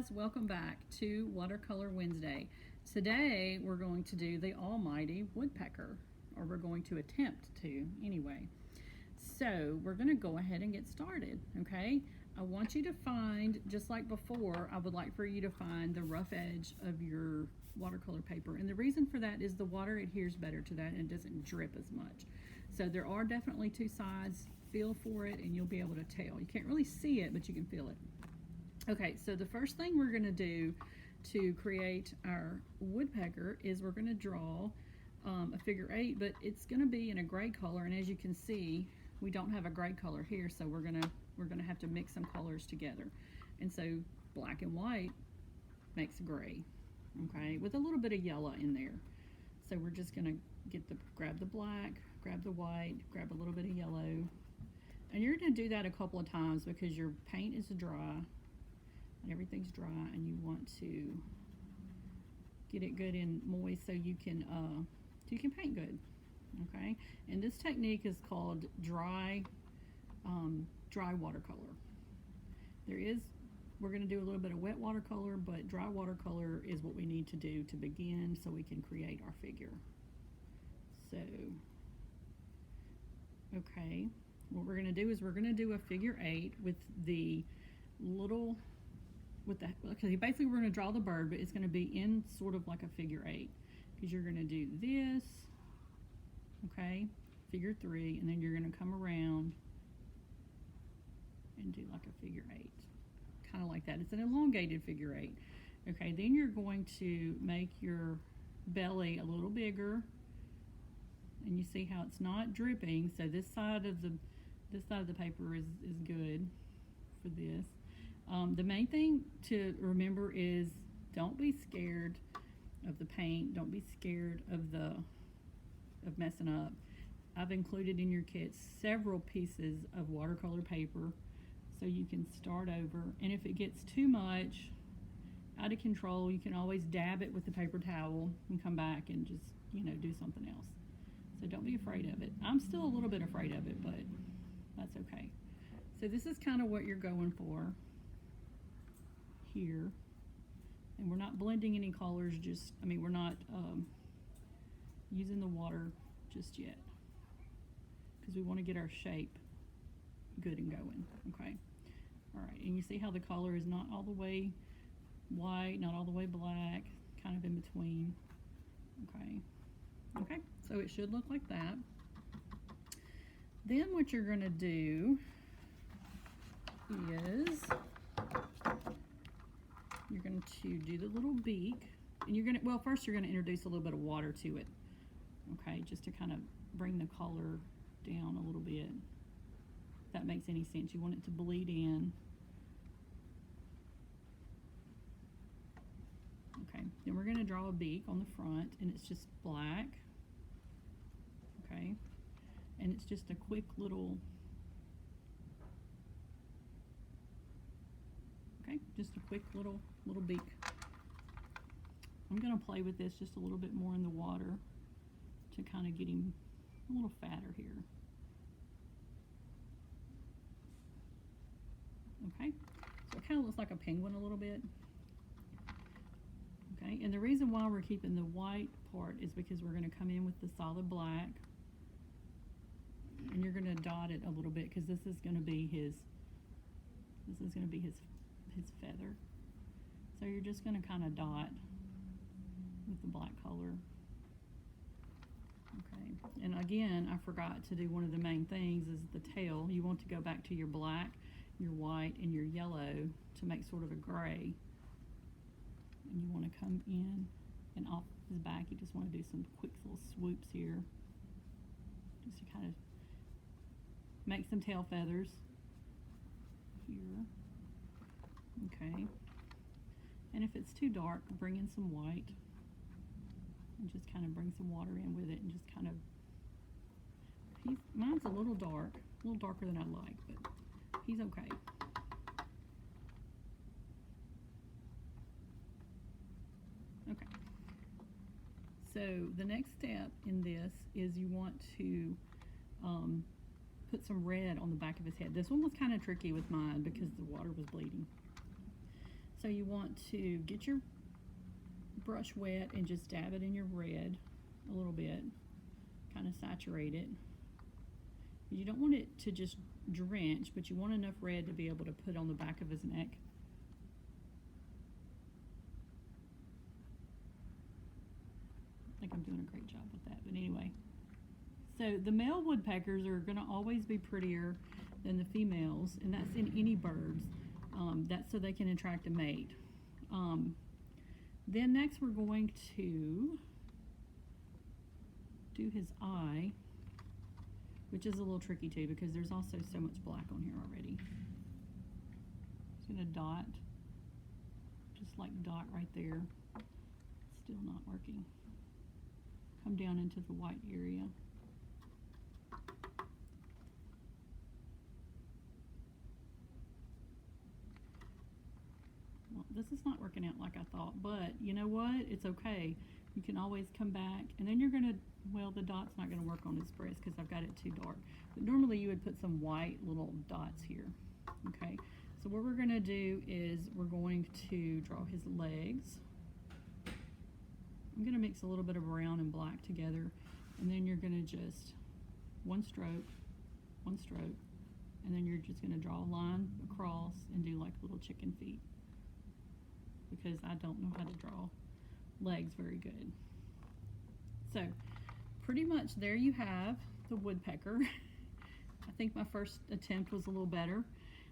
guys, welcome back to Watercolor Wednesday. Today we're going to do the almighty woodpecker, or we're going to attempt to anyway. So we're going to go ahead and get started, okay? I want you to find, just like before, I would like for you to find the rough edge of your watercolor paper. And the reason for that is the water adheres better to that and it doesn't drip as much. So there are definitely two sides. Feel for it and you'll be able to tell. You can't really see it, but you can feel it. Okay, so the first thing we're going to do to create our woodpecker is we're going to draw a figure 8, but it's going to be in a gray color, and as you can see, we don't have a gray color here, so we're going to have to mix some colors together. And so black and white makes gray, okay, with a little bit of yellow in there. So we're just going to grab the black, grab the white, grab a little bit of yellow, and you're going to do that a couple of times because your paint is dry. Everything's dry and you want to get it good and moist so you can paint good, okay? And this technique is called dry watercolor. We're going to do a little bit of wet watercolor, but dry watercolor is what we need to do to begin so we can create our figure. So, okay, what we're going to do is we're going to do a figure 8 with the little okay, basically we're going to draw the bird, but it's going to be in sort of like a figure 8, because you're going to do this, okay, figure 3, and then you're going to come around and do like a figure 8, kind of like that. It's an elongated figure 8. Okay, then you're going to make your belly a little bigger, and you see how it's not dripping, so this side of the paper is good for this. The main thing to remember is don't be scared of the paint. Don't be scared of messing up. I've included in your kit several pieces of watercolor paper so you can start over. And if it gets too much, out of control, you can always dab it with the paper towel and come back and just, do something else. So don't be afraid of it. I'm still a little bit afraid of it, but that's okay. So this is kind of what you're going for here, and we're not blending any colors, we're not using the water just yet because we want to get our shape good and going, okay? All right, and you see how the color is not all the way white, not all the way black, kind of in between, okay, so it should look like that. Then what you're going to do is you're going to do the little beak, and first you're going to introduce a little bit of water to it, okay, just to kind of bring the color down a little bit, if that makes any sense. You want it to bleed in. Okay, then we're going to draw a beak on the front, and it's just black, okay, and it's just a quick little, just a quick little beak. I'm going to play with this just a little bit more in the water to kind of get him a little fatter here. Okay, so it kind of looks like a penguin a little bit. Okay, and the reason why we're keeping the white part is because we're going to come in with the solid black, and you're going to dot it a little bit because this is going to be his feather. So you're just going to kind of dot with the black color. Okay, and again, I forgot to do one of the main things is the tail. You want to go back to your black, your white, and your yellow to make sort of a gray. And you want to come in and off his back. You just want to do some quick little swoops here, just to kind of make some tail feathers here. Okay, and if it's too dark, bring in some white and just kind of bring some water in with it, and just kind of, mine's a little darker than I like, but he's okay. Okay, so the next step in this is you want to put some red on the back of his head. This one was kind of tricky with mine because the water was bleeding. So you want to get your brush wet and just dab it in your red a little bit, kind of saturate it. You don't want it to just drench, but you want enough red to be able to put on the back of his neck. I think I'm doing a great job with that, but anyway. So the male woodpeckers are going to always be prettier than the females, and that's in any birds. That's so they can attract a mate. Then next we're going to do his eye, which is a little tricky too because there's also so much black on here already. Just gonna dot, just like dot right there. Still not working. Come down into the white area. Well, this is not working out like I thought, but you know what? It's okay. You can always come back, and then you're gonna, well, the dot's not gonna work on his breast because I've got it too dark. But normally you would put some white little dots here. Okay, so what we're gonna do is we're going to draw his legs. I'm gonna mix a little bit of brown and black together, and then you're gonna just one stroke, and then you're just gonna draw a line across and do like little chicken feet because I don't know how to draw legs very good. So pretty much there you have the woodpecker. I think my first attempt was a little better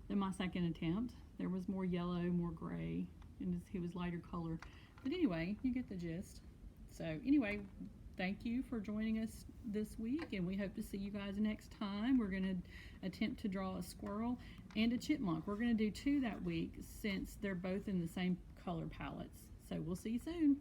than my second attempt. There was more yellow, more gray, and he was lighter color. But anyway, you get the gist. So anyway, thank you for joining us this week, and we hope to see you guys next time. We're going to attempt to draw a squirrel and a chipmunk. We're going to do 2 that week since they're both in the same color palettes. So we'll see you soon.